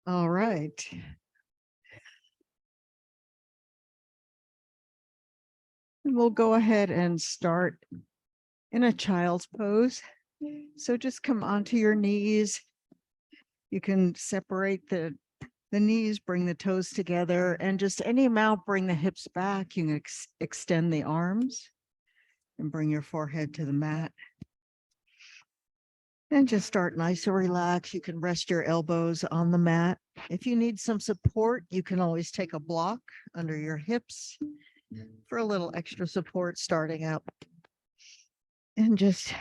All right. And we'll go ahead and start in a child's pose. So just come onto your knees. You can separate the knees, bring the toes together, and just any amount, bring the hips back. You can extend the arms and bring your forehead to the mat. And just start nice and relaxed. You can rest your elbows on the mat. If you need some support, you can always take a block under your hips for a little extra support starting out. And just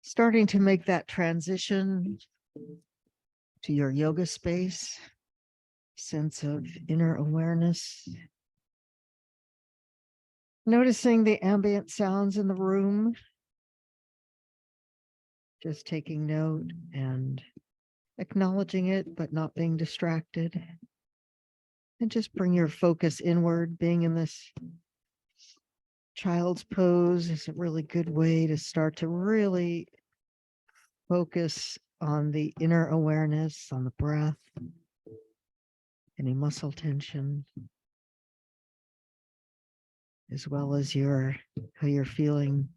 starting to make that transition to your yoga space, sense of inner awareness. Noticing the ambient sounds in the room. Just taking note and acknowledging it, but not being distracted. And just bring your focus inward. Being in this child's pose is a really good way to start to really focus on the inner awareness, on the breath, any muscle tension, as well as how you're feeling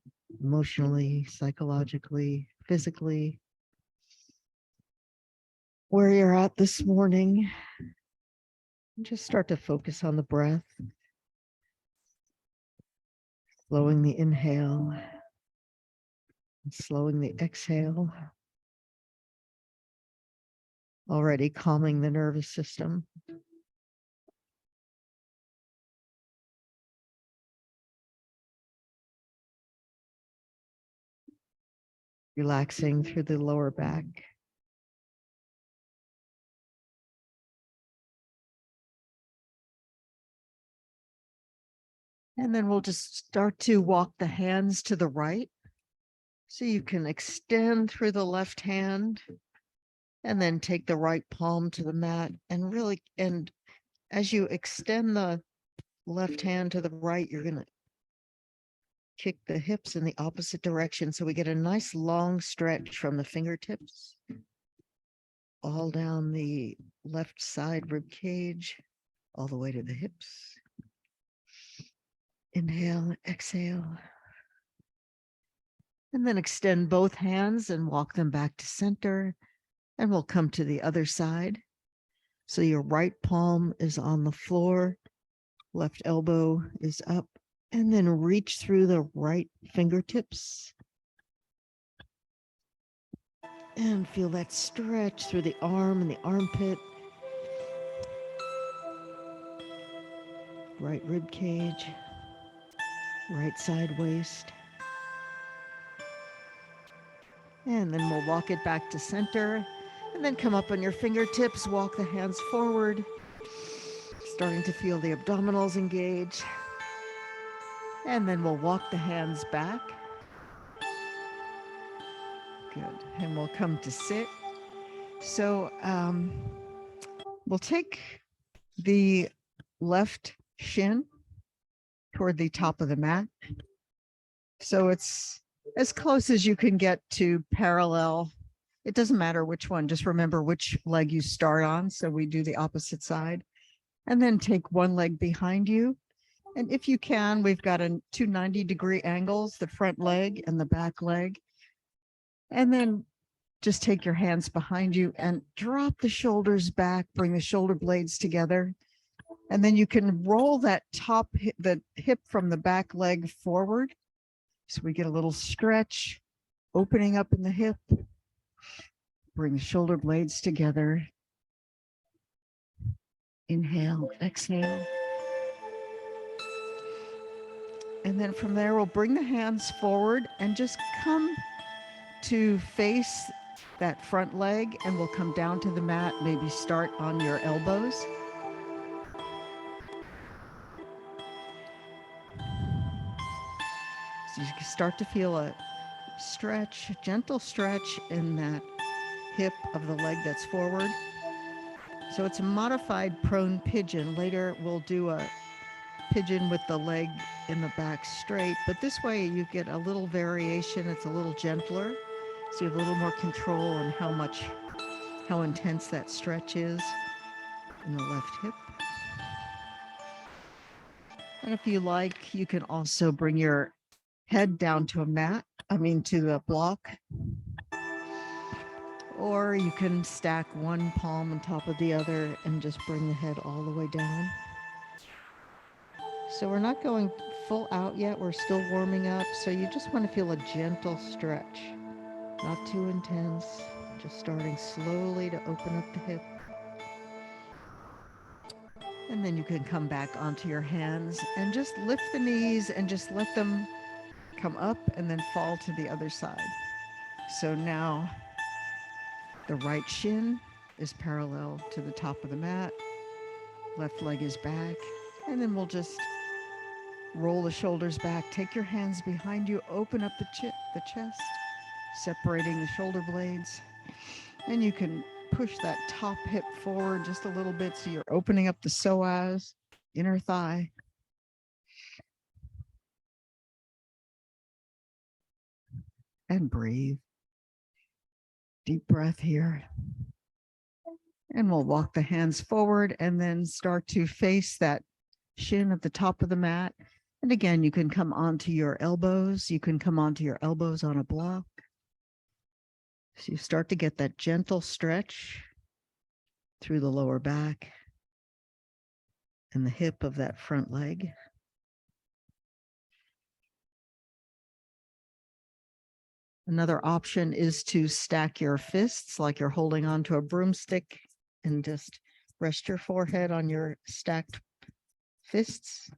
emotionally, psychologically, physically, where you're at this morning. Just start to focus on the breath, slowing the inhale and slowing the exhale, already calming the nervous system. Relaxing through the lower back. And then we'll just start to walk the hands to the right. So you can extend through the left hand and then take the right palm to the mat and as you extend the left hand to the right, you're going to kick the hips in the opposite direction. So we get a nice long stretch from the fingertips all down the left side rib cage, all the way to the hips. Inhale, exhale. And then extend both hands and walk them back to center. And we'll come to the other side. So your right palm is on the floor, left elbow is up, and then reach through the right fingertips. And feel that stretch through the arm and the armpit. Right rib cage, right side waist. And then we'll walk it back to center and then come up on your fingertips, walk the hands forward, starting to feel the abdominals engage. And then we'll walk the hands back. Good. And we'll come to sit. So we'll take the left shin toward the top of the mat. So it's as close as you can get to parallel. It doesn't matter which one, just remember which leg you start on. So we do the opposite side and then take one leg behind you. And if you can, we've got two 90-degree angles, the front leg and the back leg. And then just take your hands behind you and drop the shoulders back, bring the shoulder blades together. And then you can roll that the hip from the back leg forward. So we get a little stretch, opening up in the hip. Bring the shoulder blades together. Inhale, exhale. And then from there, we'll bring the hands forward and just come to face that front leg, and we'll come down to the mat, maybe start on your elbows. So you can start to feel a stretch, a gentle stretch in that hip of the leg that's forward. So it's a modified prone pigeon. Later, we'll do a pigeon with the leg in the back straight, but this way you get a little variation. It's a little gentler, so you have a little more control on how much how intense that stretch is in the left hip. And if you like, you can also bring your head down to to the block, or you can stack one palm on top of the other and just bring the head all the way down. So we're not going full out yet. We're still warming up. So you just want to feel a gentle stretch, not too intense, just starting slowly to open up the hip. And then you can come back onto your hands and just lift the knees and just let them come up and then fall to the other side. So now the right shin is parallel to the top of the mat. Left leg is back. And then we'll just roll the shoulders back. Take your hands behind you. Open up the chest, separating the shoulder blades. And you can push that top hip forward just a little bit so you're opening up the psoas, inner thigh. And breathe. Deep breath here. And we'll walk the hands forward and then start to face that shin at the top of the mat. And again, you can come onto your elbows. You can come onto your elbows on a block. So you start to get that gentle stretch through the lower back and the hip of that front leg. Another option is to stack your fists like you're holding onto a broomstick and just rest your forehead on your stacked fists.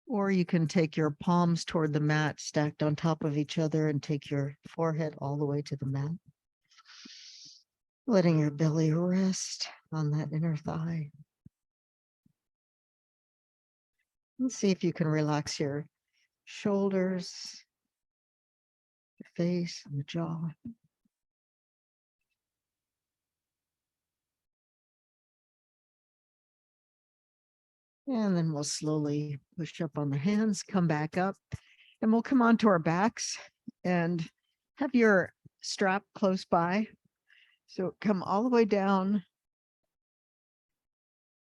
Or you can take your palms toward the mat stacked on top of each other and take your forehead all the way to the mat. Letting your belly rest on that inner thigh. And see if you can relax your shoulders, the face, and the jaw. And then we'll slowly push up on the hands, come back up, and we'll come onto our backs and have your strap close by. So come all the way down,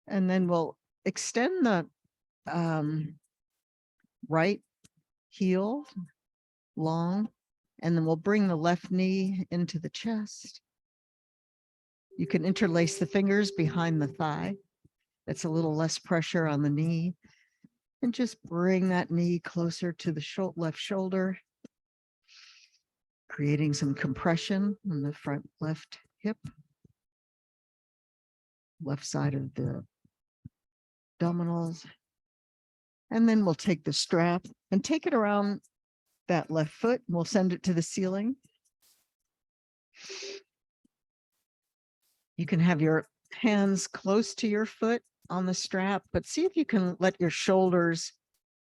and then we'll extend the right heel long, and then we'll bring the left knee into the chest. You can interlace the fingers behind the thigh. That's a little less pressure on the knee. And just bring that knee closer to the left shoulder, creating some compression on the front left hip, left side of the abdominals. And then we'll take the strap and take it around that left foot, and we'll send it to the ceiling. You can have your hands close to your foot on the strap, but see if you can let your shoulders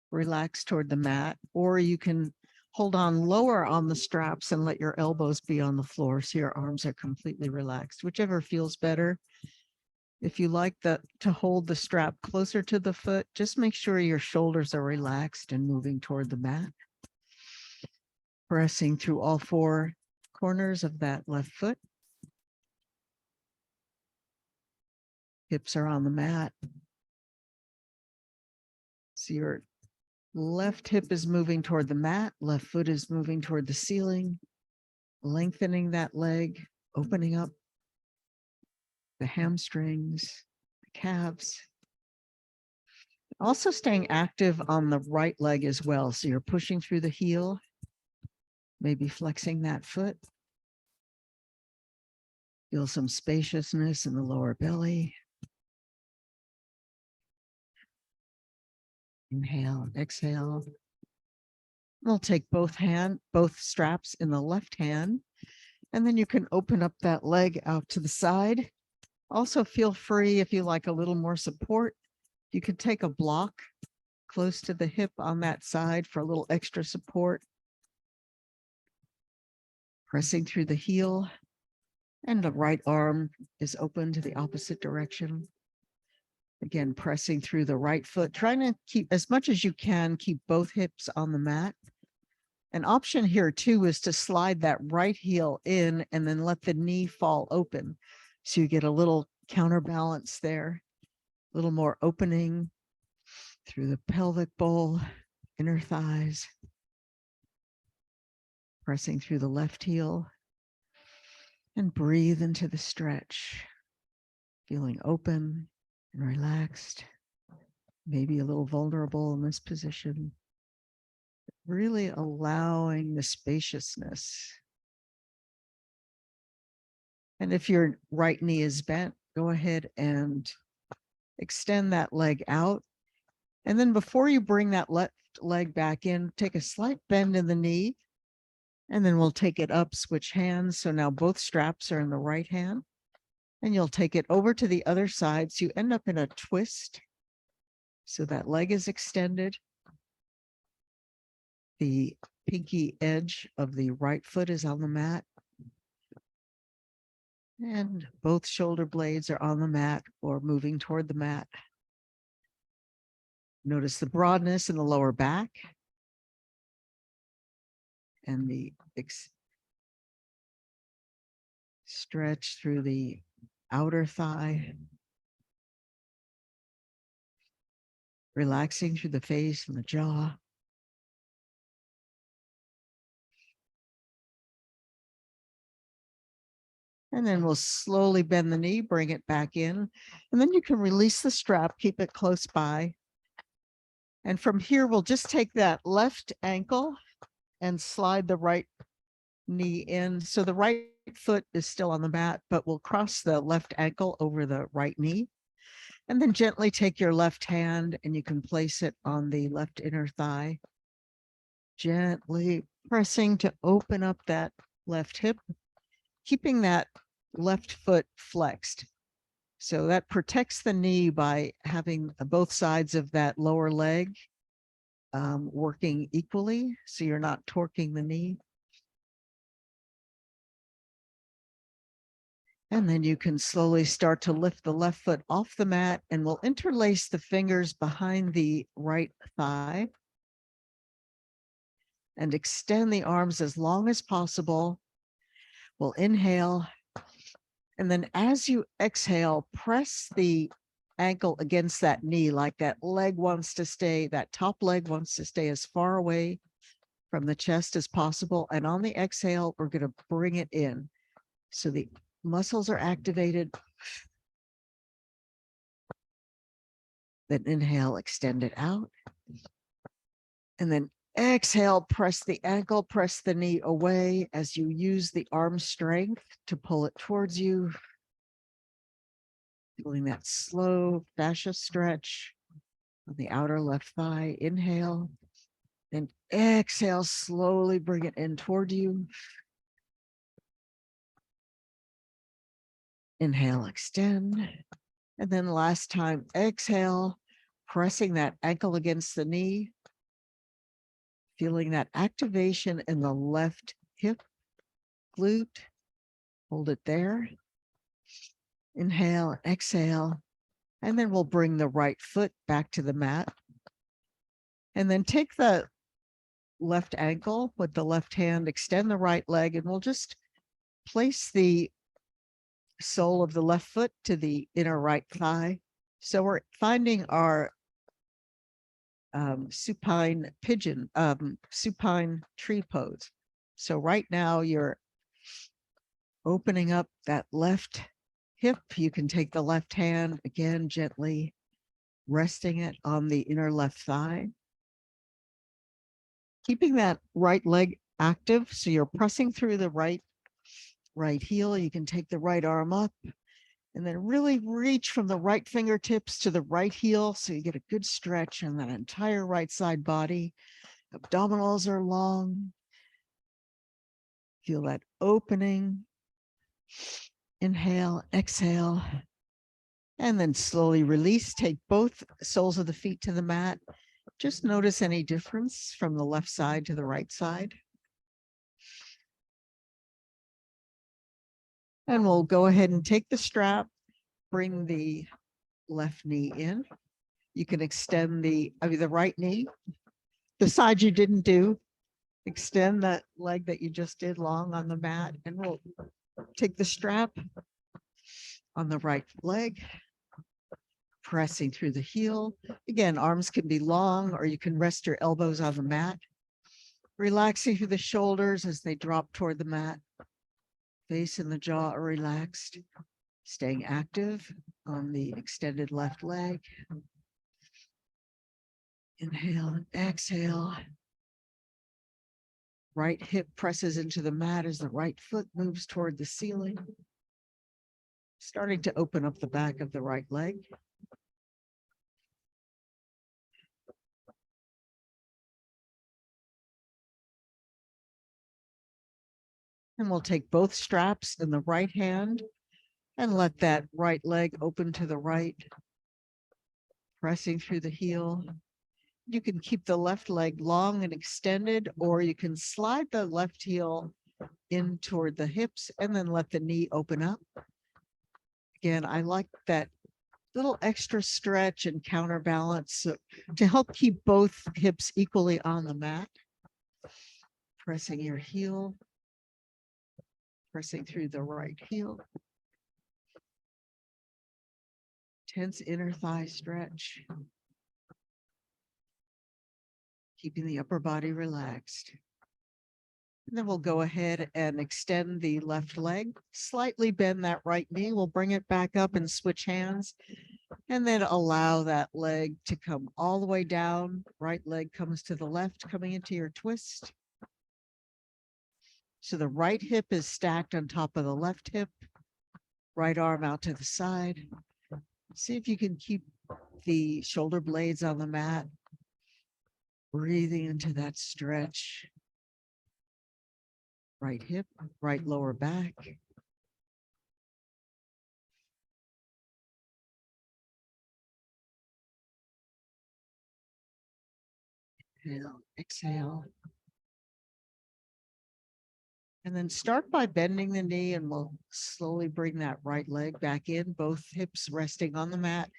relax toward the mat, or you can hold on lower on the straps and let your elbows be on the floor so your arms are completely relaxed, whichever feels better. If you like to hold the strap closer to the foot, just make sure your shoulders are relaxed and moving toward the mat. Pressing through all four corners of that left foot. Hips are on the mat. So your left hip is moving toward the mat, left foot is moving toward the ceiling, lengthening that leg, opening up the hamstrings, the calves. Also staying active on the right leg as well. So you're pushing through the heel, maybe flexing that foot. Feel some spaciousness in the lower belly. Inhale, exhale. We'll take both straps in the left hand, and then you can open up that leg out to the side. Also feel free, if you like a little more support, you could take a block close to the hip on that side for a little extra support. Pressing through the heel, and the right arm is open to the opposite direction. Again, pressing through the right foot, trying to keep, as much as you can, keep both hips on the mat. An option here too is to slide that right heel in and then let the knee fall open. So you get a little counterbalance there, a little more opening through the pelvic bowl, inner thighs, pressing through the left heel, and breathe into the stretch, feeling open and relaxed, maybe a little vulnerable in this position. Really allowing the spaciousness. And if your right knee is bent, go ahead and extend that leg out. And then before you bring that left leg back in, take a slight bend in the knee. And then we'll take it up, switch hands. So now both straps are in the right hand. And you'll take it over to the other side. So you end up in a twist. So that leg is extended. The pinky edge of the right foot is on the mat. And both shoulder blades are on the mat or moving toward the mat. Notice the broadness in the lower back and the stretch through the outer thigh. Relaxing through the face and the jaw. And then we'll slowly bend the knee, bring it back in. And then you can release the strap, keep it close by. And from here, we'll just take that left ankle and slide the right knee in. So the right foot is still on the mat, but we'll cross the left ankle over the right knee. And then gently take your left hand and you can place it on the left inner thigh. Gently pressing to open up that left hip, keeping that left foot flexed. So that protects the knee by having both sides of that lower leg working equally. So you're not torquing the knee. And then you can slowly start to lift the left foot off the mat and we'll interlace the fingers behind the right thigh and extend the arms as long as possible. We'll inhale. And then as you exhale, press the ankle against that knee, like that leg wants to stay, that top leg wants to stay as far away from the chest as possible. And on the exhale, we're going to bring it in. So the muscles are activated. Then inhale, extend it out. And then exhale, press the ankle, press the knee away as you use the arm strength to pull it towards you. Feeling that slow fascia stretch on the outer left thigh. Inhale. Then exhale, slowly bring it in toward you. Inhale, extend. And then last time, exhale, pressing that ankle against the knee. Feeling that activation in the left hip, glute. Hold it there. Inhale, exhale. And then we'll bring the right foot back to the mat. And then take the left ankle with the left hand, extend the right leg, and we'll just place the sole of the left foot to the inner right thigh. So we're finding our supine pigeon, supine tree pose. So right now you're opening up that left hip. You can take the left hand again, gently resting it on the inner left thigh. Keeping that right leg active. So you're pressing through the right heel. You can take the right arm up and then really reach from the right fingertips to the right heel. So you get a good stretch on that entire right side body. Abdominals are long. Feel that opening. Inhale, exhale, and then slowly release. Take both soles of the feet to the mat. Just notice any difference from the left side to the right side. And we'll go ahead and take the strap, bring the left knee in. You can extend the right knee, the side you didn't do. Extend that leg that you just did long on the mat, and we'll take the strap on the right leg, pressing through the heel. Again, arms can be long, or you can rest your elbows on the mat, relaxing through the shoulders as they drop toward the mat. Face and the jaw are relaxed, staying active on the extended left leg. Inhale and exhale. Right hip presses into the mat as the right foot moves toward the ceiling. Starting to open up the back of the right leg. And we'll take both straps in the right hand and let that right leg open to the right, pressing through the heel. You can keep the left leg long and extended, or you can slide the left heel in toward the hips and then let the knee open up. Again, I like that little extra stretch and counterbalance to help keep both hips equally on the mat. Pressing your heel, pressing through the right heel. Tense inner thigh stretch. Keeping the upper body relaxed. And then we'll go ahead and extend the left leg, slightly bend that right knee. We'll bring it back up and switch hands, and then allow that leg to come all the way down. Right leg comes to the left, coming into your twist. So the right hip is stacked on top of the left hip, right arm out to the side. See if you can keep the shoulder blades on the mat, breathing into that stretch. Right hip, right lower back. Inhale, exhale. And then start by bending the knee, and we'll slowly bring that right leg back in, both hips resting on the mat.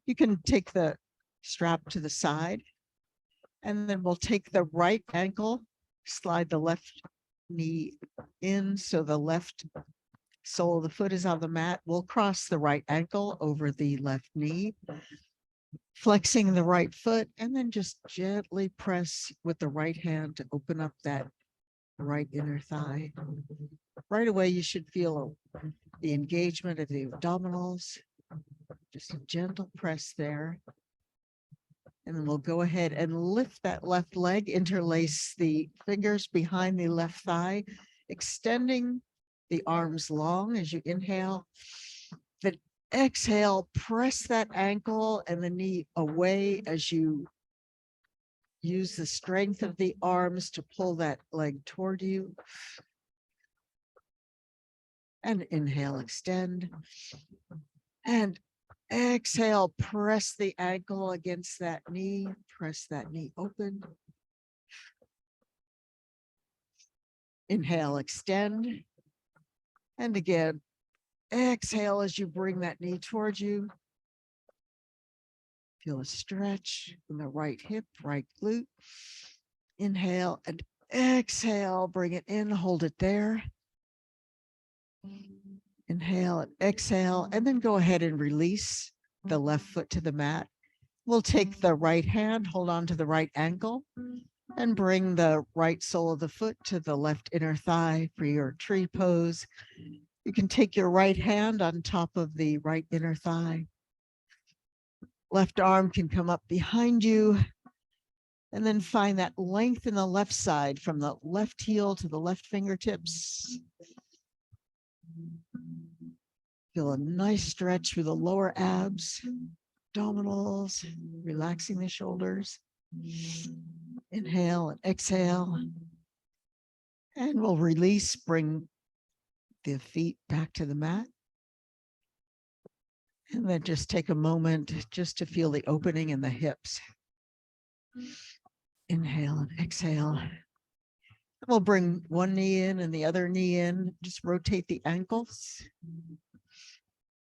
You can take the strap to the side, and then we'll take the right ankle, slide the left knee in so the left sole of the foot is on the mat. We'll cross the right ankle over the left knee, flexing the right foot, and then just gently press with the right hand to open up that right inner thigh. Right away, you should feel the engagement of the abdominals. Just a gentle press there. And then we'll go ahead and lift that left leg, interlace the fingers behind the left thigh, extending the arms long as you inhale. Then exhale, press that ankle and the knee away as you use the strength of the arms to pull that leg toward you. And inhale, extend. And exhale, press the ankle against that knee, press that knee open. Inhale, extend. And again, exhale as you bring that knee towards you. Feel a stretch in the right hip, right glute. Inhale and exhale, bring it in, hold it there. Inhale and exhale, and then go ahead and release the left foot to the mat. We'll take the right hand, hold on to the right ankle, and bring the right sole of the foot to the left inner thigh for your tree pose. You can take your right hand on top of the right inner thigh. Left arm can come up behind you, and then find that length in the left side from the left heel to the left fingertips. Feel a nice stretch through the lower abs, abdominals, relaxing the shoulders. Inhale and exhale. And we'll release, bring the feet back to the mat. And then just take a moment just to feel the opening in the hips. Inhale and exhale. We'll bring one knee in and the other knee in. Just rotate the ankles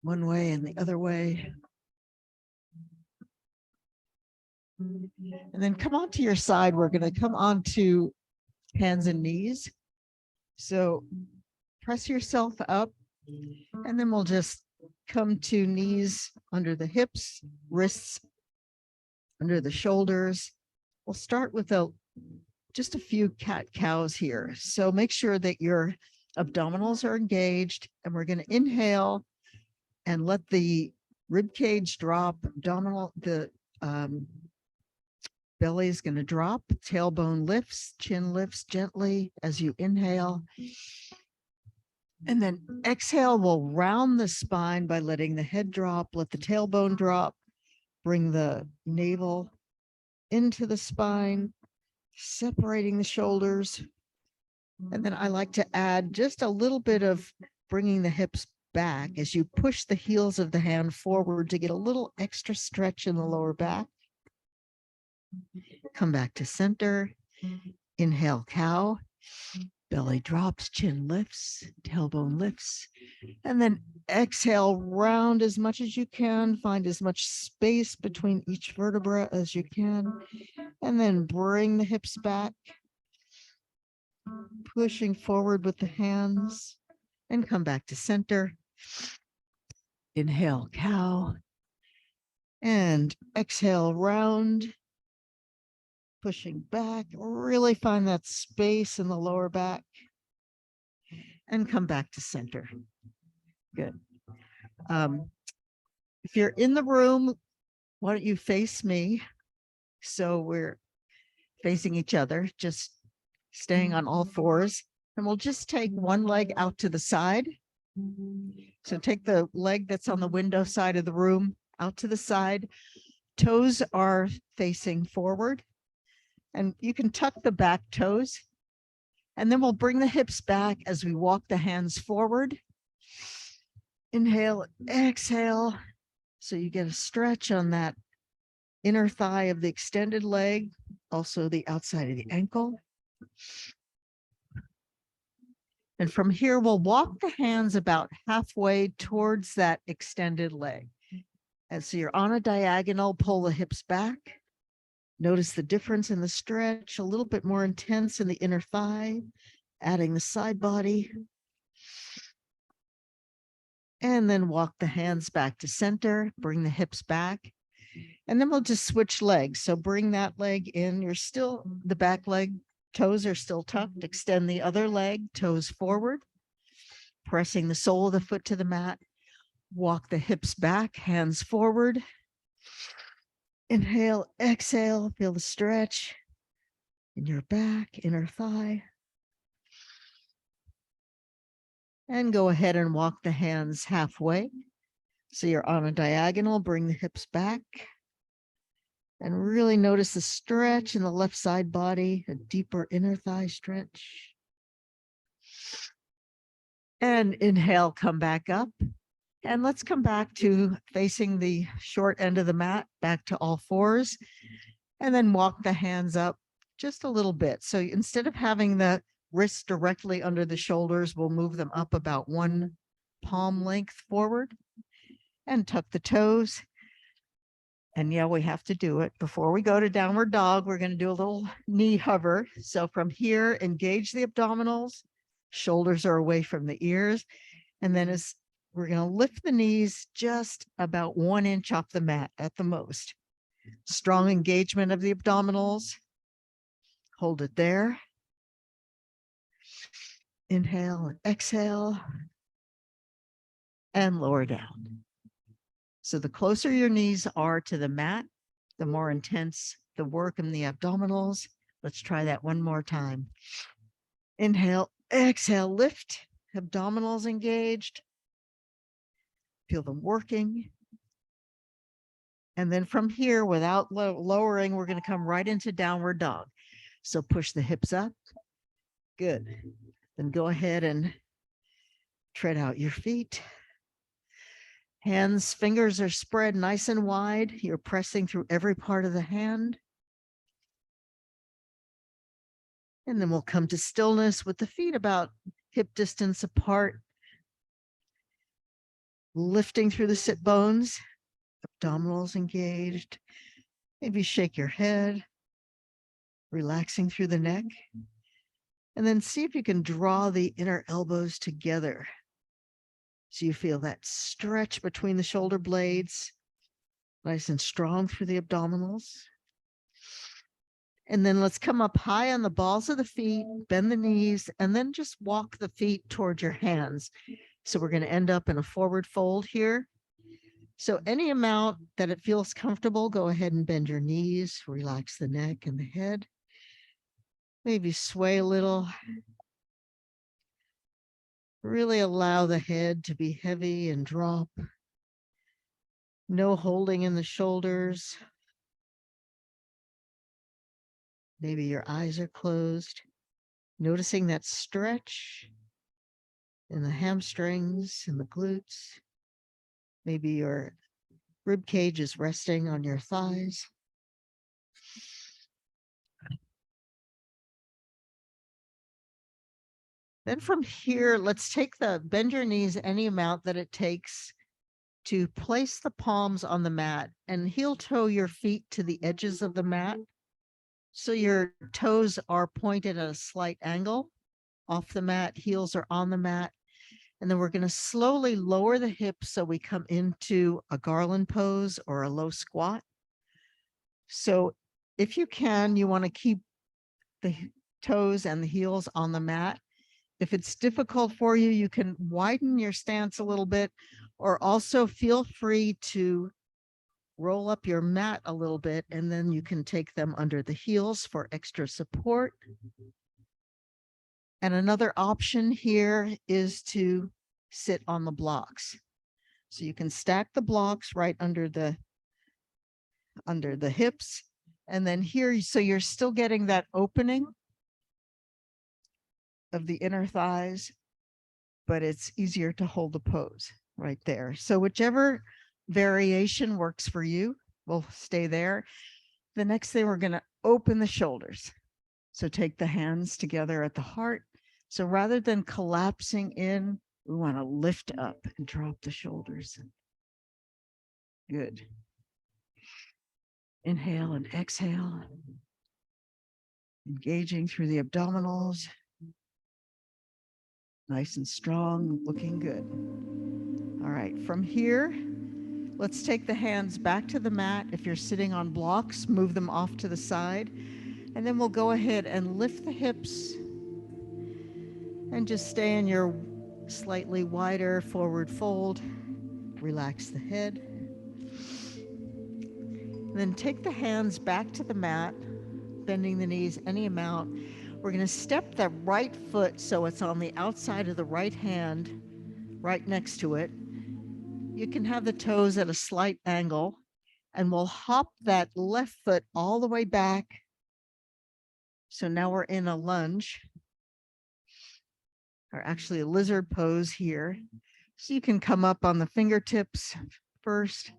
one way and the other way. And then come onto your side. We're going to come onto hands and knees. So press yourself up, and then we'll just come to knees under the hips, wrists under the shoulders. We'll start with just a few cat cows here. So make sure that your abdominals are engaged, and we're going to inhale and let the rib cage drop, the belly is going to drop, tailbone lifts, chin lifts gently as you inhale. And then exhale, we'll round the spine by letting the head drop, let the tailbone drop, bring the navel into the spine, separating the shoulders. And then I like to add just a little bit of bringing the hips back as you push the heels of the hand forward to get a little extra stretch in the lower back. Come back to center. Inhale, cow. Belly drops, chin lifts, tailbone lifts. And then exhale, round as much as you can. Find as much space between each vertebra as you can. And then bring the hips back. Pushing forward with the hands. And come back to center. Inhale, cow. And exhale, round. Pushing back. Really find that space in the lower back. And come back to center. Good. If you're in the room, why don't you face me? So we're facing each other, just staying on all fours. And we'll just take one leg out to the side. So take the leg that's on the window side of the room out to the side. Toes are facing forward. And you can tuck the back toes. And then we'll bring the hips back as we walk the hands forward. Inhale, exhale. So you get a stretch on that inner thigh of the extended leg, also the outside of the ankle. And from here, we'll walk the hands about halfway towards that extended leg. And so you're on a diagonal, pull the hips back. Notice the difference in the stretch, a little bit more intense in the inner thigh, adding the side body. And then walk the hands back to center, bring the hips back. And then we'll just switch legs. So bring that leg in. You're still, the back leg, toes are still tucked. Extend the other leg, toes forward, pressing the sole of the foot to the mat. Walk the hips back, hands forward. Inhale, exhale, feel the stretch in your back, inner thigh. And go ahead and walk the hands halfway. So you're on a diagonal, bring the hips back. And really notice the stretch in the left side body, a deeper inner thigh stretch. And inhale, come back up. And let's come back to facing the short end of the mat, back to all fours, and then walk the hands up just a little bit. So instead of having the wrists directly under the shoulders, we'll move them up about one palm length forward and tuck the toes. And yeah, we have to do it. Before we go to downward dog, we're going to do a little knee hover. So from here, engage the abdominals, shoulders are away from the ears. And then as we're going to lift the knees just about 1 inch off the mat at the most. Strong engagement of the abdominals. Hold it there. Inhale and exhale. And lower down. So the closer your knees are to the mat, the more intense the work in the abdominals. Let's try that one more time. Inhale, exhale, lift, abdominals engaged. Feel them working. And then from here, without lowering, we're going to come right into downward dog. So push the hips up. Good. Then go ahead and tread out your feet. Hands, fingers are spread nice and wide. You're pressing through every part of the hand. And then we'll come to stillness with the feet about hip distance apart. Lifting through the sit bones, abdominals engaged. Maybe shake your head, relaxing through the neck. And then see if you can draw the inner elbows together. So you feel that stretch between the shoulder blades, nice and strong through the abdominals. And then let's come up high on the balls of the feet, bend the knees, and then just walk the feet towards your hands. So we're going to end up in a forward fold here. So any amount that it feels comfortable, go ahead and bend your knees, relax the neck and the head. Maybe sway a little. Really allow the head to be heavy and drop. No holding in the shoulders. Maybe your eyes are closed. Noticing that stretch in the hamstrings and the glutes. Maybe your rib cage is resting on your thighs. Then from here, let's take bend your knees any amount that it takes to place the palms on the mat and heel toe your feet to the edges of the mat. So your toes are pointed at a slight angle off the mat, heels are on the mat. And then we're going to slowly lower the hips so we come into a garland pose or a low squat. So if you can, you want to keep the toes and the heels on the mat. If it's difficult for you, you can widen your stance a little bit, or also feel free to roll up your mat a little bit, and then you can take them under the heels for extra support. And another option here is to sit on the blocks. So you can stack the blocks right under the hips. And then here, so you're still getting that opening of the inner thighs, but it's easier to hold the pose right there. So whichever variation works for you, we'll stay there. The next thing, we're going to open the shoulders. So take the hands together at the heart. So rather than collapsing in, we want to lift up and drop the shoulders. Good. Inhale and exhale. Engaging through the abdominals. Nice and strong, looking good. All right, from here, let's take the hands back to the mat. If you're sitting on blocks, move them off to the side. And then we'll go ahead and lift the hips and just stay in your slightly wider forward fold. Relax the head. And then take the hands back to the mat, bending the knees any amount. We're going to step that right foot so it's on the outside of the right hand, right next to it. You can have the toes at a slight angle, and we'll hop that left foot all the way back. So now we're in a lunge, or actually a lizard pose here. So you can come up on the fingertips first,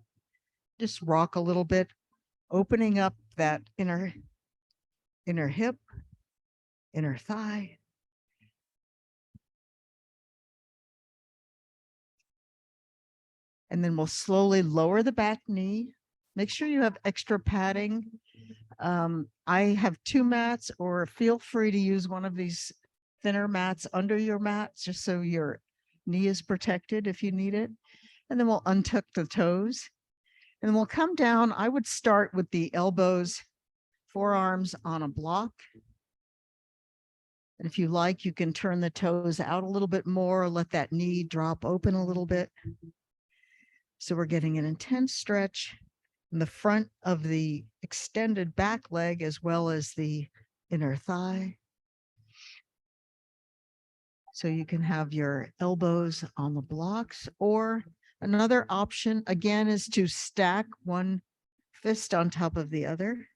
just rock a little bit, opening up that inner hip, inner thigh. And then we'll slowly lower the back knee. Make sure you have extra padding. I have 2 mats, or feel free to use one of these thinner mats under your mats, just so your knee is protected if you need it. And then we'll untuck the toes. And we'll come down. I would start with the elbows, forearms on a block. And if you like, you can turn the toes out a little bit more, let that knee drop open a little bit. So we're getting an intense stretch in the front of the extended back leg, as well as the inner thigh. So you can have your elbows on the blocks, or another option again is to stack one fist on top of the other,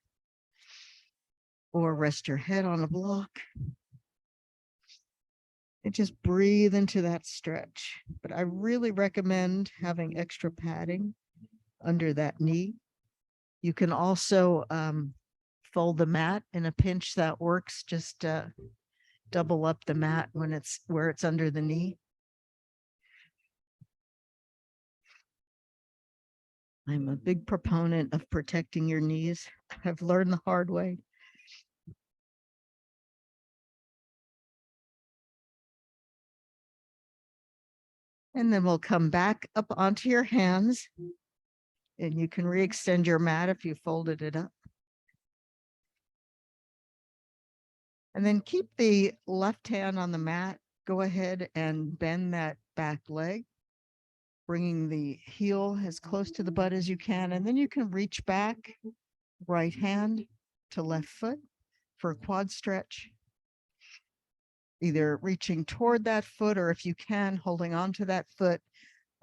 or rest your head on a block. And just breathe into that stretch. But I really recommend having extra padding under that knee. You can also fold the mat in a pinch. That works. Just double up the mat when it's where it's under the knee. I'm a big proponent of protecting your knees. I've learned the hard way. And then we'll come back up onto your hands, and you can re-extend your mat if you folded it up. And then keep the left hand on the mat. Go ahead and bend that back leg, bringing the heel as close to the butt as you can. And then you can reach back, right hand to left foot for a quad stretch. Either reaching toward that foot, or if you can, holding on to that foot,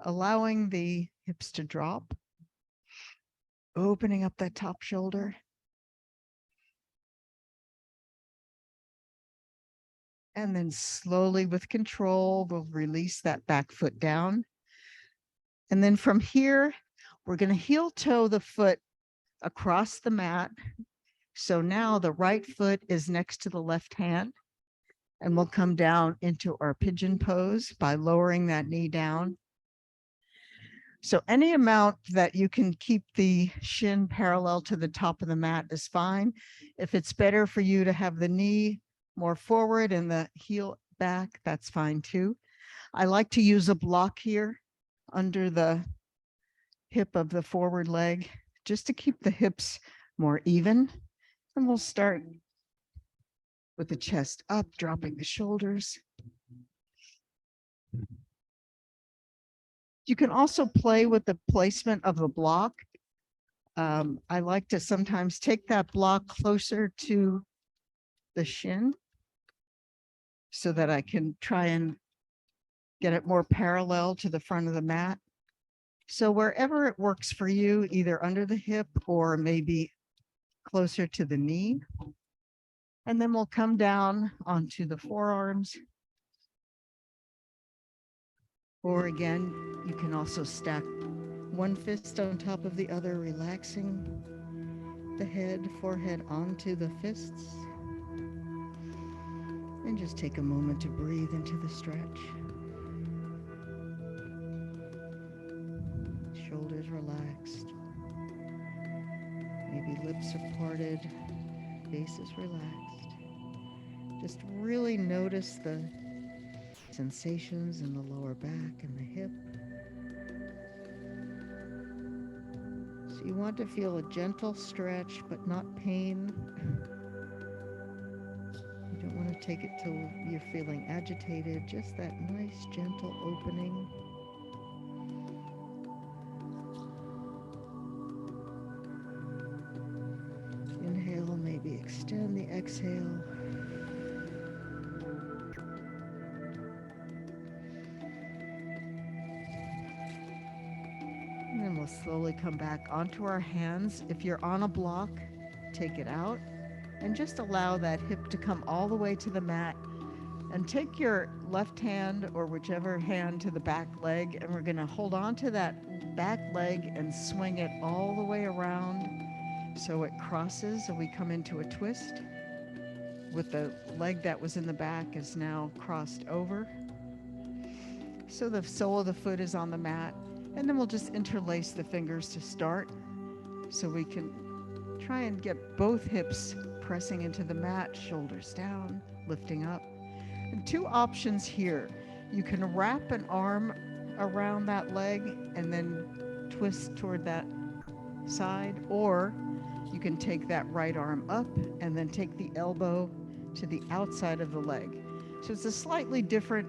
allowing the hips to drop, opening up that top shoulder. And then slowly with control, we'll release that back foot down. And then from here, we're going to heel toe the foot across the mat. So now the right foot is next to the left hand. And we'll come down into our pigeon pose by lowering that knee down. So any amount that you can keep the shin parallel to the top of the mat is fine. If it's better for you to have the knee more forward and the heel back, that's fine too. I like to use a block here under the hip of the forward leg just to keep the hips more even. And we'll start with the chest up, dropping the shoulders. You can also play with the placement of the block. I like to sometimes take that block closer to the shin so that I can try and get it more parallel to the front of the mat. So wherever it works for you, either under the hip or maybe closer to the knee. And then we'll come down onto the forearms. Or again, you can also stack one fist on top of the other, relaxing the head, forehead onto the fists. And just take a moment to breathe into the stretch. Shoulders relaxed. Maybe lips are parted, face is relaxed. Just really notice the sensations in the lower back and the hip. So you want to feel a gentle stretch, but not pain. You don't want to take it till you're feeling agitated, just that nice, gentle opening. Inhale, maybe extend the exhale. And then we'll slowly come back onto our hands. If you're on a block, take it out and just allow that hip to come all the way to the mat. And take your left hand or whichever hand to the back leg, and we're going to hold on to that back leg and swing it all the way around so it crosses and we come into a twist with the leg that was in the back is now crossed over. So the sole of the foot is on the mat, and then we'll just interlace the fingers to start so we can try and get both hips pressing into the mat, shoulders down, lifting up. And two options here. You can wrap an arm around that leg and then twist toward that side, or you can take that right arm up and then take the elbow to the outside of the leg. So it's a slightly different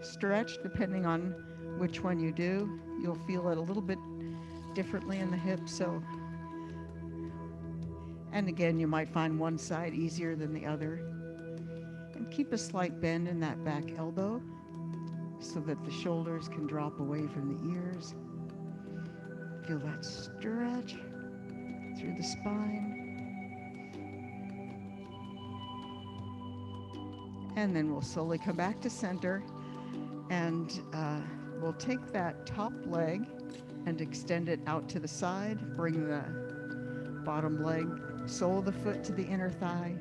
stretch depending on which one you do. You'll feel it a little bit differently in the hip. So, and again, you might find one side easier than the other. And keep a slight bend in that back elbow so that the shoulders can drop away from the ears. Feel that stretch through the spine. And then we'll slowly come back to center, and we'll take that top leg and extend it out to the side. Bring the bottom leg, sole of the foot to the inner thigh.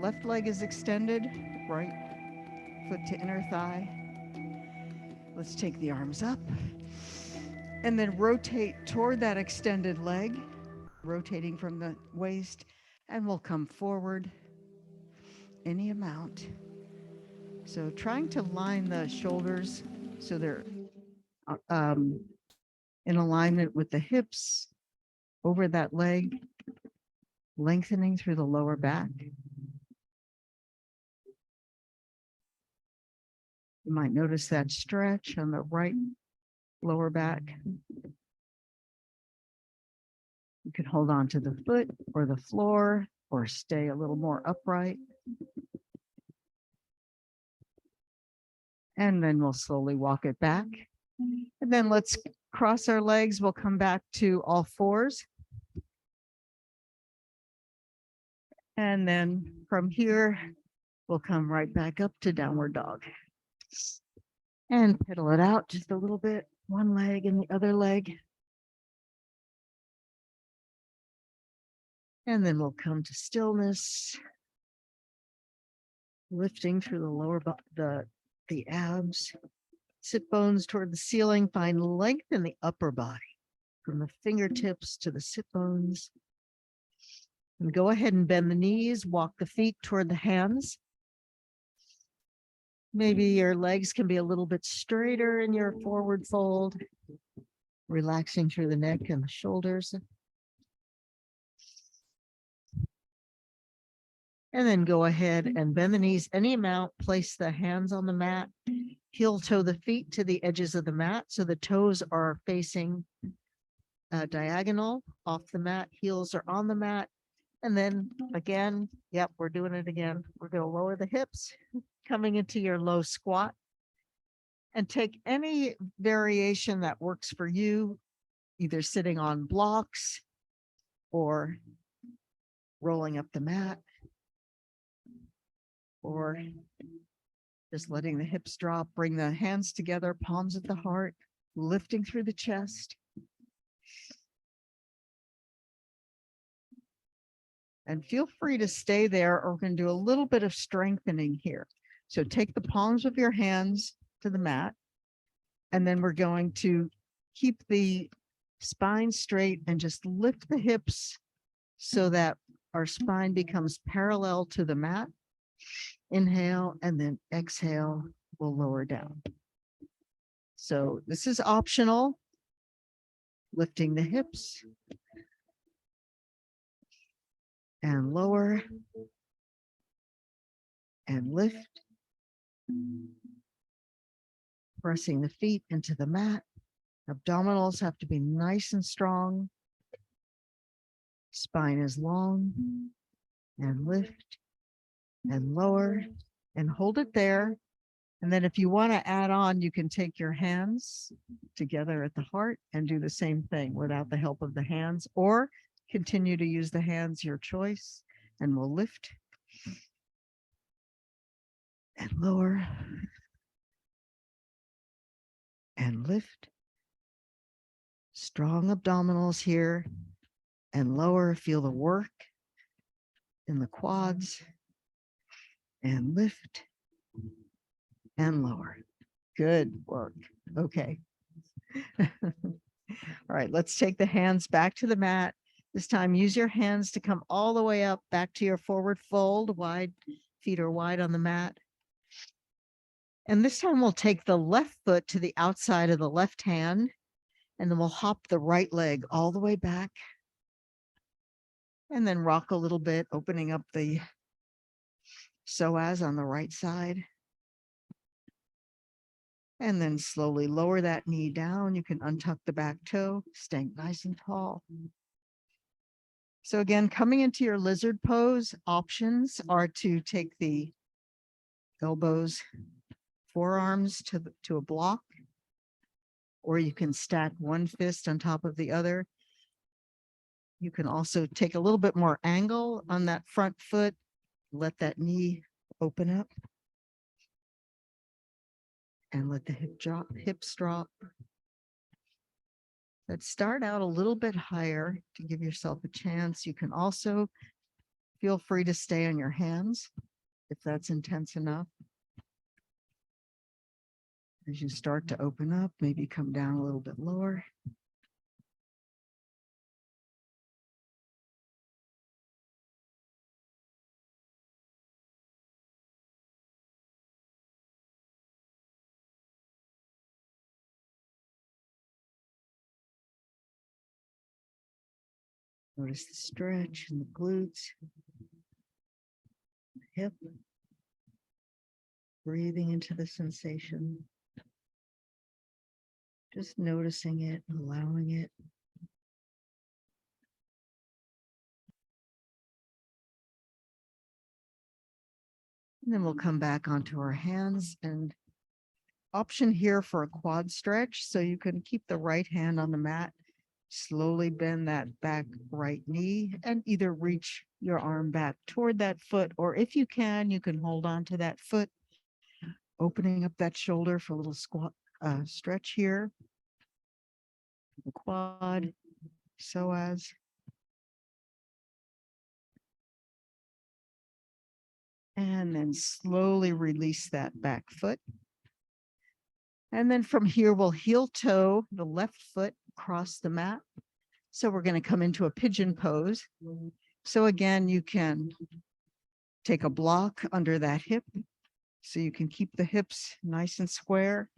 Left leg is extended, right foot to inner thigh. Let's take the arms up and then rotate toward that extended leg, rotating from the waist, and we'll come forward any amount. So trying to line the shoulders So they're in alignment with the hips over that leg, lengthening through the lower back. You might notice that stretch on the right lower back. You can hold on to the foot or the floor or stay a little more upright. And then we'll slowly walk it back. And then let's cross our legs. We'll come back to all fours. And then from here, we'll come right back up to downward dog. And pedal it out just a little bit, one leg and the other leg. And then we'll come to stillness, lifting through the lower the abs, sit bones toward the ceiling, find length in the upper body from the fingertips to the sit bones. And go ahead and bend the knees, walk the feet toward the hands. Maybe your legs can be a little bit straighter in your forward fold, relaxing through the neck and the shoulders. And then go ahead and bend the knees any amount, place the hands on the mat, heel toe the feet to the edges of the mat so the toes are facing diagonal off the mat, heels are on the mat. And then again, yep, we're doing it again. We're going to lower the hips, coming into your low squat. And take any variation that works for you, either sitting on blocks or rolling up the mat, or just letting the hips drop. Bring the hands together, palms at the heart, lifting through the chest. And feel free to stay there, or we're going to do a little bit of strengthening here. So take the palms of your hands to the mat, and then we're going to keep the spine straight and just lift the hips so that our spine becomes parallel to the mat. Inhale, and then exhale, we'll lower down. So this is optional, lifting the hips and lower and lift, pressing the feet into the mat. Abdominals have to be nice and strong. Spine is long, and lift and lower and hold it there. And then if you want to add on, you can take your hands together at the heart and do the same thing without the help of the hands, or continue to use the hands, your choice. And we'll lift and lower and lift. Strong abdominals here and lower. Feel the work in the quads, and lift and lower. Good work. Okay. All right, let's take the hands back to the mat. This time, use your hands to come all the way up back to your forward fold. Wide, feet are wide on the mat. And this time we'll take the left foot to the outside of the left hand, and then we'll hop the right leg all the way back. And then rock a little bit, opening up the psoas on the right side. And then slowly lower that knee down. You can untuck the back toe, staying nice and tall. So again, coming into your lizard pose, options are to take the elbows, forearms to a block, or you can stack one fist on top of the other. You can also take a little bit more angle on that front foot, let that knee open up, and let the hips drop. Let's start out a little bit higher to give yourself a chance. You can also feel free to stay on your hands if that's intense enough. As you start to open up, maybe come down a little bit lower. Notice the stretch in the glutes, the hip, breathing into the sensation, just noticing it, allowing it. And then we'll come back onto our hands, and option here for a quad stretch. So you can keep the right hand on the mat, slowly bend that back right knee, and either reach your arm back toward that foot, or if you can hold on to that foot, opening up that shoulder for a little squat stretch here. The quad, psoas. And then slowly release that back foot. And then from here, we'll heel toe the left foot across the mat. So we're going to come into a pigeon pose. So again, you can take a block under that hip, so you can keep the hips nice and square,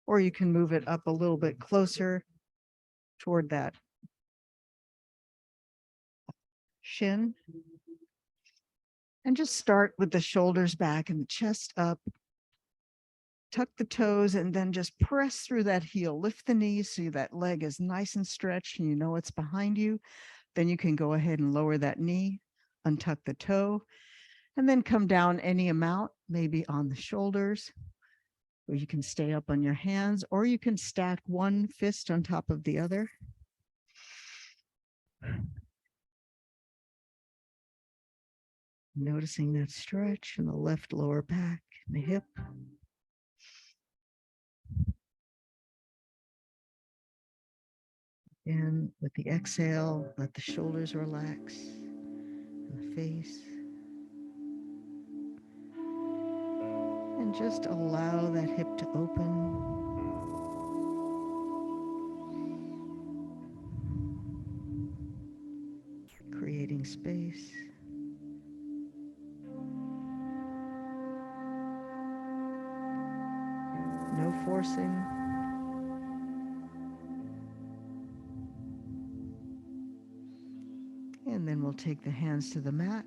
or you can move it up a little bit closer toward that shin. And just start with the shoulders back and the chest up. Tuck the toes and then just press through that heel. Lift the knees so that leg is nice and stretched and you know it's behind you. Then you can go ahead and lower that knee, untuck the toe, and then come down any amount, maybe on the shoulders, or you can stay up on your hands, or you can stack one fist on top of the other. Noticing that stretch in the left lower back and the hip. And with the exhale, let the shoulders relax and the face. And just allow that hip to open. Creating space. No forcing. And then we'll take the hands to the mat.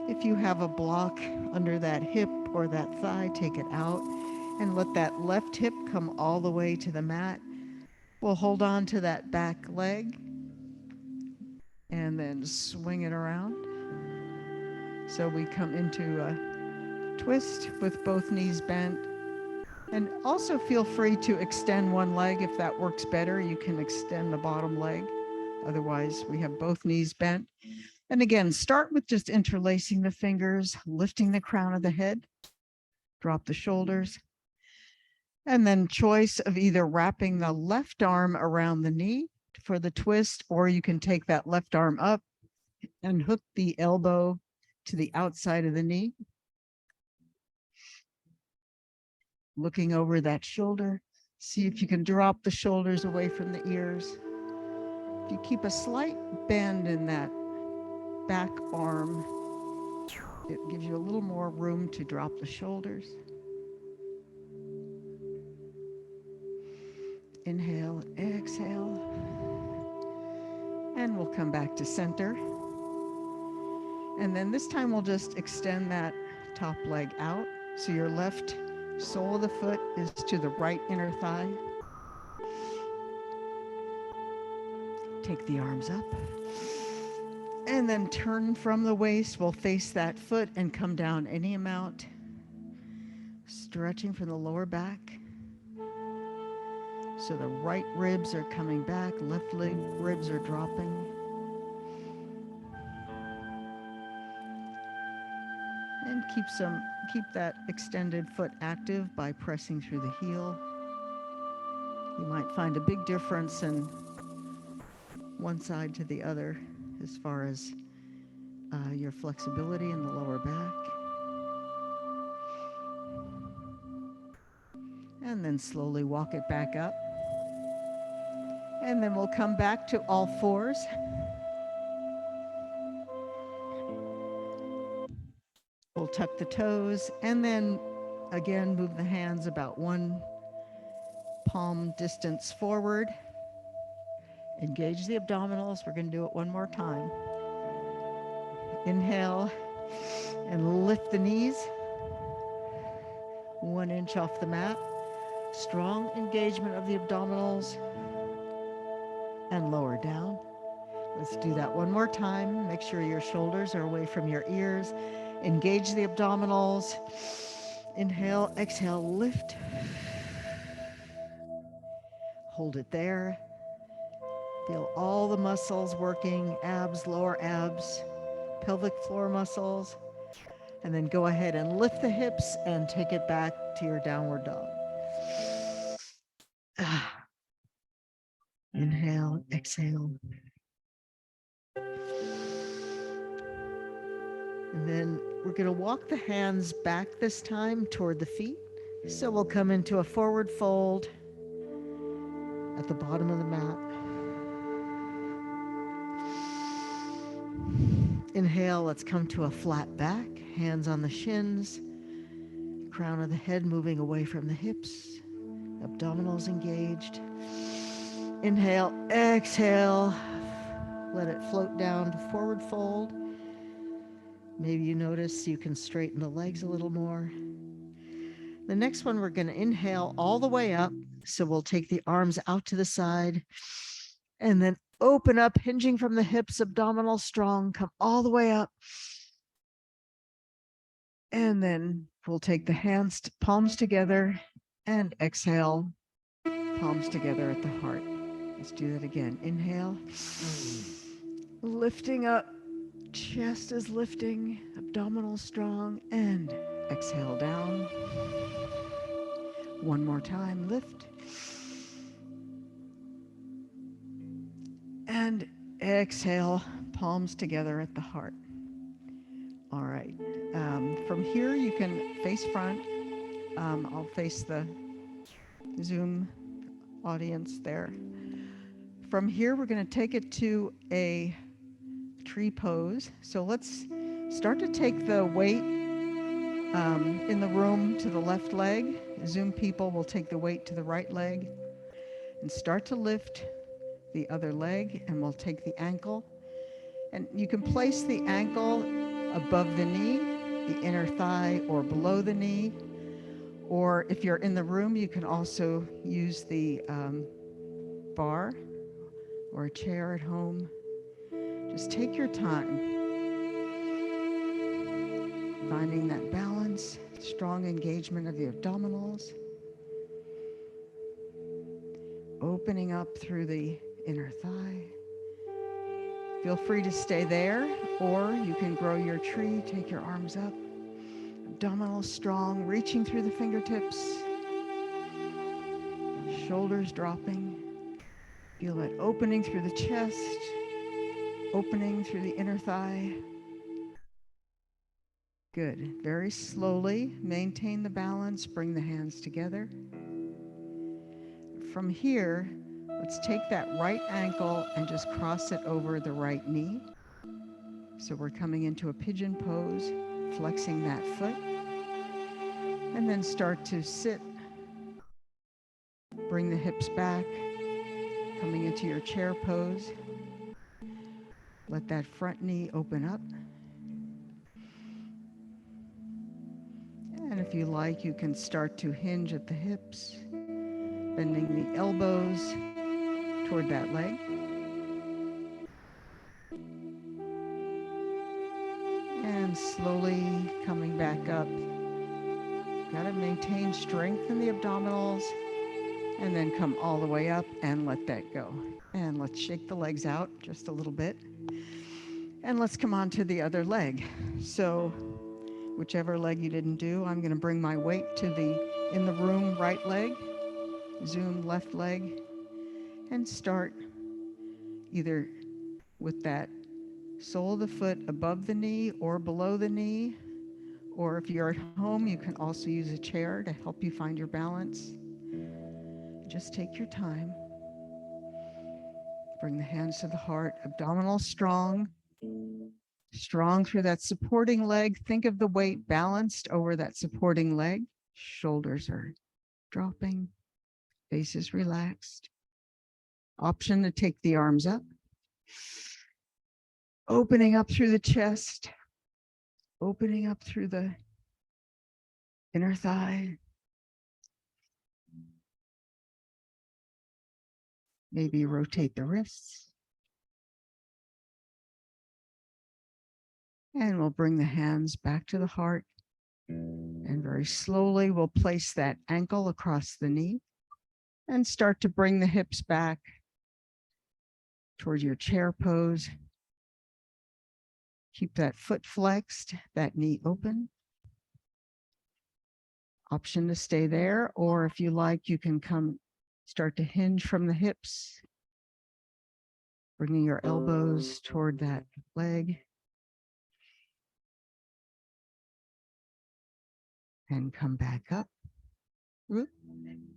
If you have a block under that hip or that thigh, take it out and let that left hip come all the way to the mat. We'll hold on to that back leg and then swing it around. So we come into a twist with both knees bent. And also feel free to extend one leg if that works better. You can extend the bottom leg. Otherwise, we have both knees bent. And again, start with just interlacing the fingers, lifting the crown of the head, drop the shoulders, and then choice of either wrapping the left arm around the knee for the twist, or you can take that left arm up and hook the elbow to the outside of the knee. Looking over that shoulder, see if you can drop the shoulders away from the ears. If you keep a slight bend in that back arm, it gives you a little more room to drop the shoulders. Inhale, exhale. And we'll come back to center. And then this time we'll just extend that top leg out. So your left sole of the foot is to the right inner thigh. Take the arms up. And then turn from the waist. We'll face that foot and come down any amount. Stretching from the lower back. So the right ribs are coming back, left leg ribs are dropping. And keep that extended foot active by pressing through the heel. You might find a big difference in one side to the other as far as your flexibility in the lower back. And then slowly walk it back up. And then we'll come back to all fours. We'll tuck the toes and then again move the hands about one palm distance forward Engage the abdominals. We're going to do it one more time. Inhale and lift the knees 1 inch off the mat. Strong engagement of the abdominals and lower down. Let's do that one more time. Make sure your shoulders are away from your ears. Engage the abdominals. Inhale, exhale, lift. Hold it there. Feel all the muscles working, abs, lower abs, pelvic floor muscles. And then go ahead and lift the hips and take it back to your downward dog. Inhale, exhale. And then we're going to walk the hands back this time toward the feet. So we'll come into a forward fold at the bottom of the mat. Inhale, let's come to a flat back, hands on the shins, crown of the head moving away from the hips, abdominals engaged. Inhale, exhale, let it float down to forward fold. Maybe you notice you can straighten the legs a little more. The next one, we're going to inhale all the way up. So we'll take the arms out to the side and then open up, hinging from the hips, abdominal strong, come all the way up. And then we'll take the hands, palms together, and exhale, palms together at the heart. Let's do that again. Inhale, lifting up, chest is lifting, abdominal strong, and exhale down. One more time, lift. And exhale, palms together at the heart. All right. From here, you can face front. I'll face the Zoom audience there. From here, we're going to take it to a tree pose. So let's start to take the weight in the room to the left leg. Zoom people will take the weight to the right leg and start to lift the other leg, and we'll take the ankle. And you can place the ankle above the knee, the inner thigh, or below the knee. Or if you're in the room, you can also use the bar or a chair at home. Just take your time, finding that balance, strong engagement of the abdominals, opening up through the inner thigh. Feel free to stay there, or you can grow your tree, take your arms up, abdominals strong, reaching through the fingertips, shoulders dropping. Feel that opening through the chest, opening through the inner thigh. Good. Very slowly, maintain the balance, bring the hands together. From here, let's take that right ankle and just cross it over the right knee. So we're coming into a pigeon pose, flexing that foot. And then start to sit. Bring the hips back, coming into your chair pose. Let that front knee open up. And if you like, you can start to hinge at the hips, bending the elbows toward that leg. And slowly coming back up. Got to maintain strength in the abdominals, and then come all the way up and let that go. And let's shake the legs out just a little bit. And let's come on to the other leg. So whichever leg you didn't do, I'm going to bring my weight to the in the room right leg, Zoom left leg, and start either with that sole of the foot above the knee or below the knee. Or if you're at home, you can also use a chair to help you find your balance. Just take your time. Bring the hands to the heart, abdominals strong. Strong through that supporting leg. Think of the weight balanced over that supporting leg. Shoulders are dropping, face is relaxed. Option to take the arms up, opening up through the chest, opening up through the inner thigh. Maybe rotate the wrists. And we'll bring the hands back to the heart. And very slowly, we'll place that ankle across the knee and start to bring the hips back towards your chair pose. Keep that foot flexed, that knee open. Option to stay there, or if you like, you can start to hinge from the hips, bringing your elbows toward that leg. And come back up.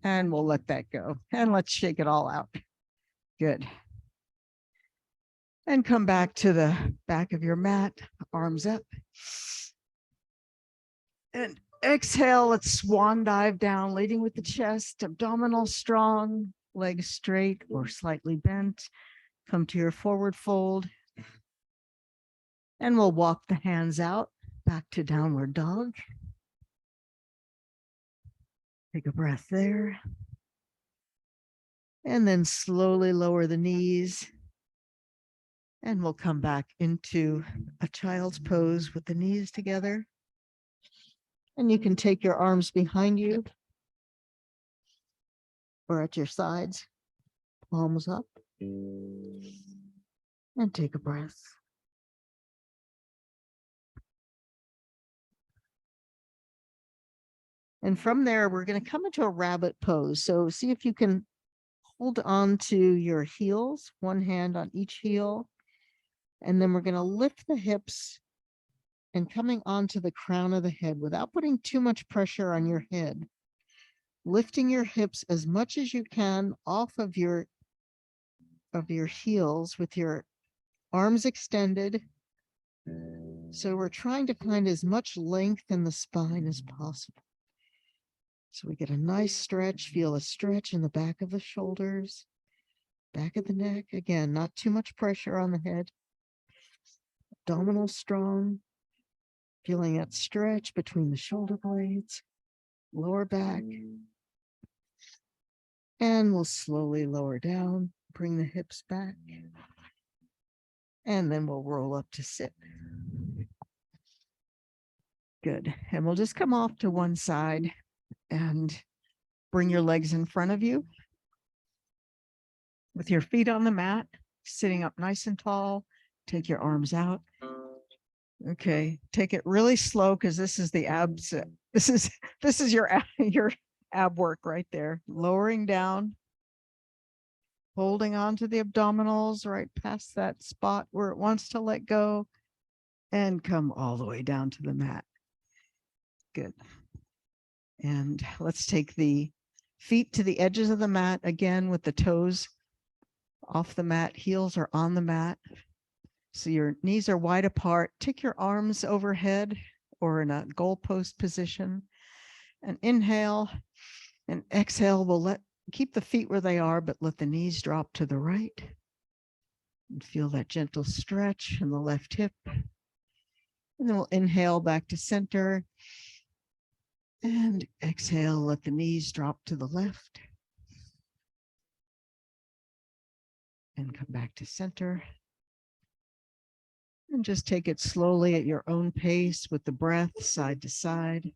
And we'll let that go. And let's shake it all out. Good. And come back to the back of your mat, arms up. And exhale, let's swan dive down, leading with the chest, abdominal strong, legs straight or slightly bent. Come to your forward fold. And we'll walk the hands out back to downward dog. Take a breath there. And then slowly lower the knees. And we'll come back into a child's pose with the knees together. And you can take your arms behind you or at your sides, palms up. And take a breath. And from there, we're going to come into a rabbit pose. So see if you can hold on to your heels, one hand on each heel. And then we're going to lift the hips and coming onto the crown of the head without putting too much pressure on your head. Lifting your hips as much as you can off of your heels with your arms extended. So we're trying to find as much length in the spine as possible. So we get a nice stretch, feel a stretch in the back of the shoulders, back of the neck. Again, not too much pressure on the head. Abdominal strong, feeling that stretch between the shoulder blades, lower back. And we'll slowly lower down, bring the hips back. And then we'll roll up to sit. Good. And we'll just come off to one side and bring your legs in front of you with your feet on the mat, sitting up nice and tall. Take your arms out. Okay, take it really slow because this is the abs. This is your ab work right there. Lowering down, holding on to the abdominals right past that spot where it wants to let go, and come all the way down to the mat. Good. And let's take the feet to the edges of the mat again with the toes off the mat, heels are on the mat. So your knees are wide apart. Take your arms overhead or in a goalpost position and inhale and exhale. We'll keep the feet where they are, but let the knees drop to the right and feel that gentle stretch in the left hip. And then we'll inhale back to center and exhale, let the knees drop to the left and come back to center. And just take it slowly at your own pace with the breath side to side.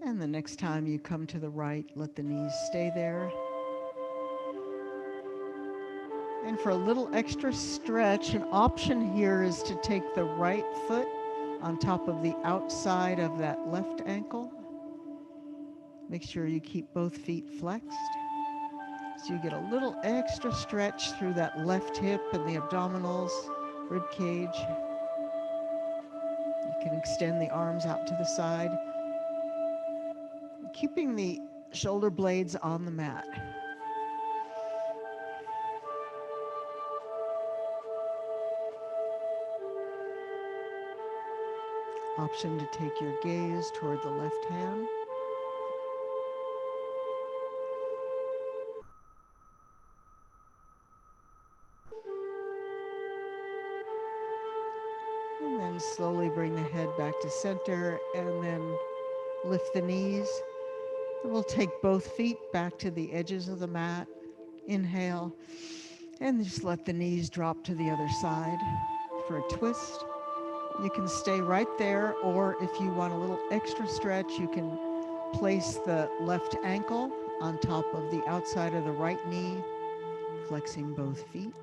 And the next time you come to the right, let the knees stay there. And for a little extra stretch, an option here is to take the right foot on top of the outside of that left ankle. Make sure you keep both feet flexed. So you get a little extra stretch through that left hip and the abdominals, rib cage. You can extend the arms out to the side, keeping the shoulder blades on the mat. Option to take your gaze toward the left hand. And then slowly bring the head back to center and then lift the knees. And we'll take both feet back to the edges of the mat. Inhale, and just let the knees drop to the other side for a twist. You can stay right there, or if you want a little extra stretch, you can place the left ankle on top of the outside of the right knee, flexing both feet.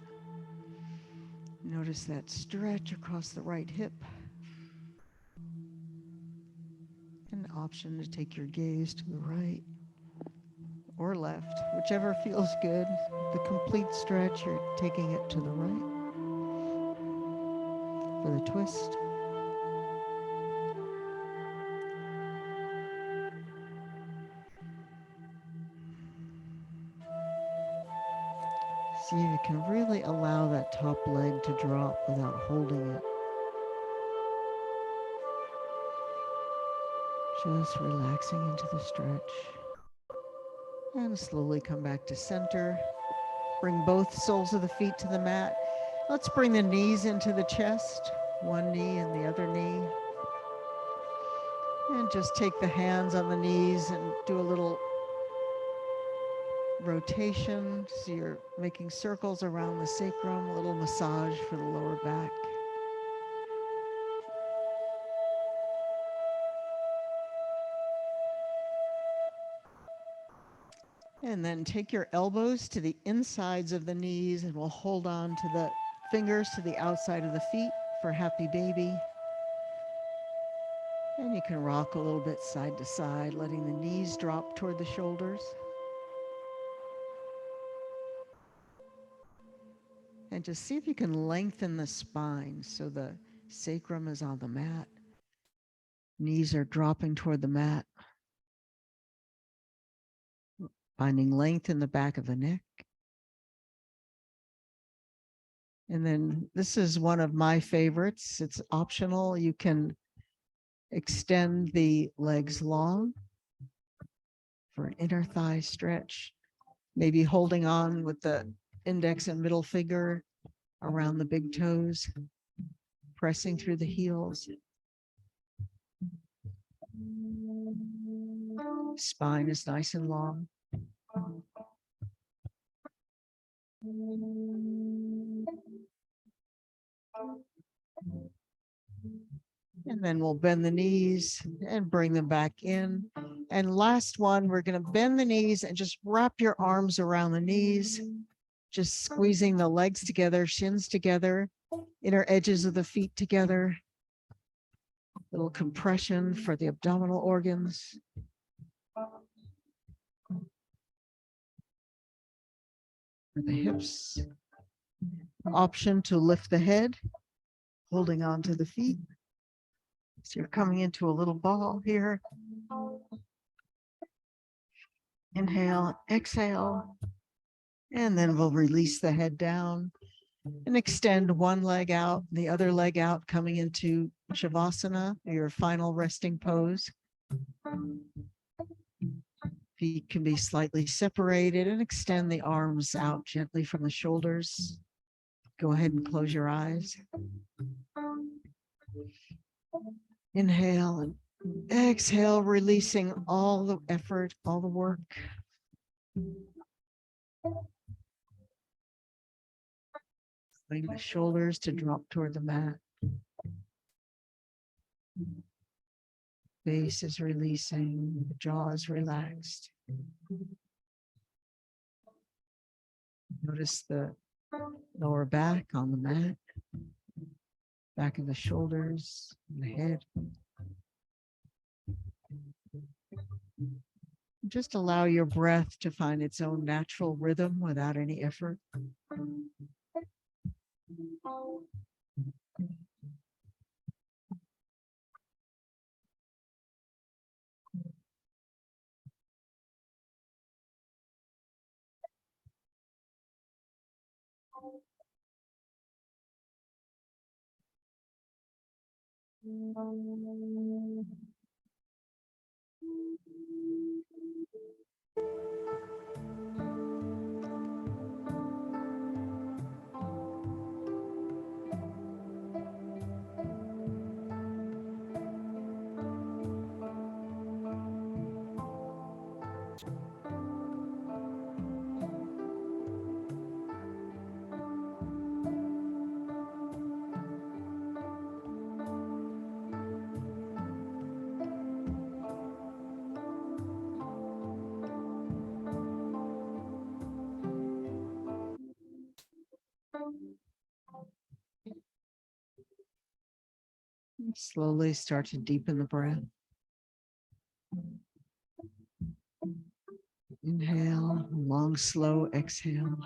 Notice that stretch across the right hip. An option to take your gaze to the right or left, whichever feels good. The complete stretch, you're taking it to the right for the twist. See if you can really allow that top leg to drop without holding it. Just relaxing into the stretch. And slowly come back to center. Bring both soles of the feet to the mat. Let's bring the knees into the chest, one knee and the other knee. And just take the hands on the knees and do a little rotation. So you're making circles around the sacrum, a little massage for the lower back. And then take your elbows to the insides of the knees and we'll hold on to the fingers to the outside of the feet for happy baby. And you can rock a little bit side to side, letting the knees drop toward the shoulders. And just see if you can lengthen the spine so the sacrum is on the mat. Knees are dropping toward the mat. Finding length in the back of the neck. And then this is one of my favorites. It's optional. You can extend the legs long for an inner thigh stretch. Maybe holding on with the index and middle finger around the big toes, pressing through the heels. Spine is nice and long. And then we'll bend the knees and bring them back in. And last one, we're going to bend the knees and just wrap your arms around the knees, just squeezing the legs together, shins together, inner edges of the feet together. Little compression for the abdominal organs. For the hips. Option to lift the head, holding on to the feet. So you're coming into a little ball here. Inhale, exhale, and then we'll release the head down and extend one leg out, the other leg out, coming into Shavasana, your final resting pose. Feet can be slightly separated and extend the arms out gently from the shoulders. Go ahead and close your eyes. Inhale and exhale, releasing all the effort, all the work. Bring the shoulders to drop toward the mat. Face is releasing, the jaw is relaxed. Notice the lower back on the mat, back of the shoulders, the head. Just allow your breath to find its own natural rhythm without any effort. Slowly start to deepen the breath. Inhale, long, slow exhale.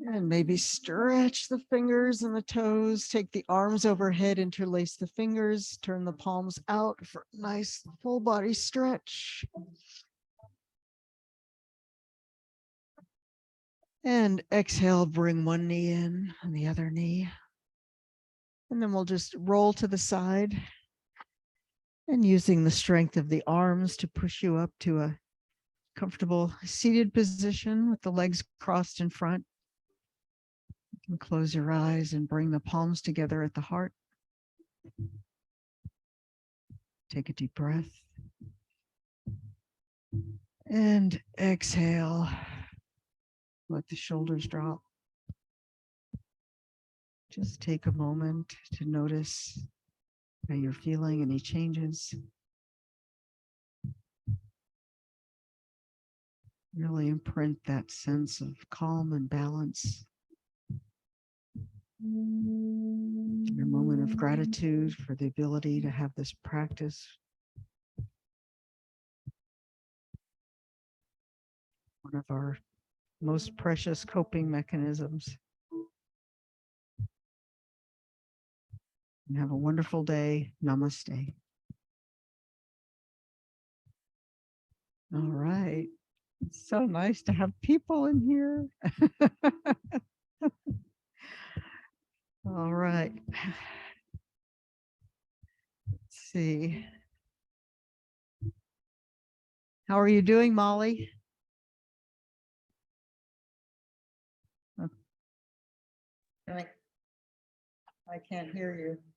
And maybe stretch the fingers and the toes. Take the arms overhead, interlace the fingers, turn the palms out for a nice full body stretch. And exhale, bring one knee in and the other knee. And then we'll just roll to the side. And using the strength of the arms to push you up to a comfortable seated position with the legs crossed in front. You can close your eyes and bring the palms together at the heart. Take a deep breath. And exhale. Let the shoulders drop. Just take a moment to notice how you're feeling, any changes. Really imprint that sense of calm and balance. Your moment of gratitude for the ability to have this practice. One of our most precious coping mechanisms. And have a wonderful day. Namaste. All right. It's so nice to have people in here. All right. Let's see. How are you doing, Molly? I can't hear you.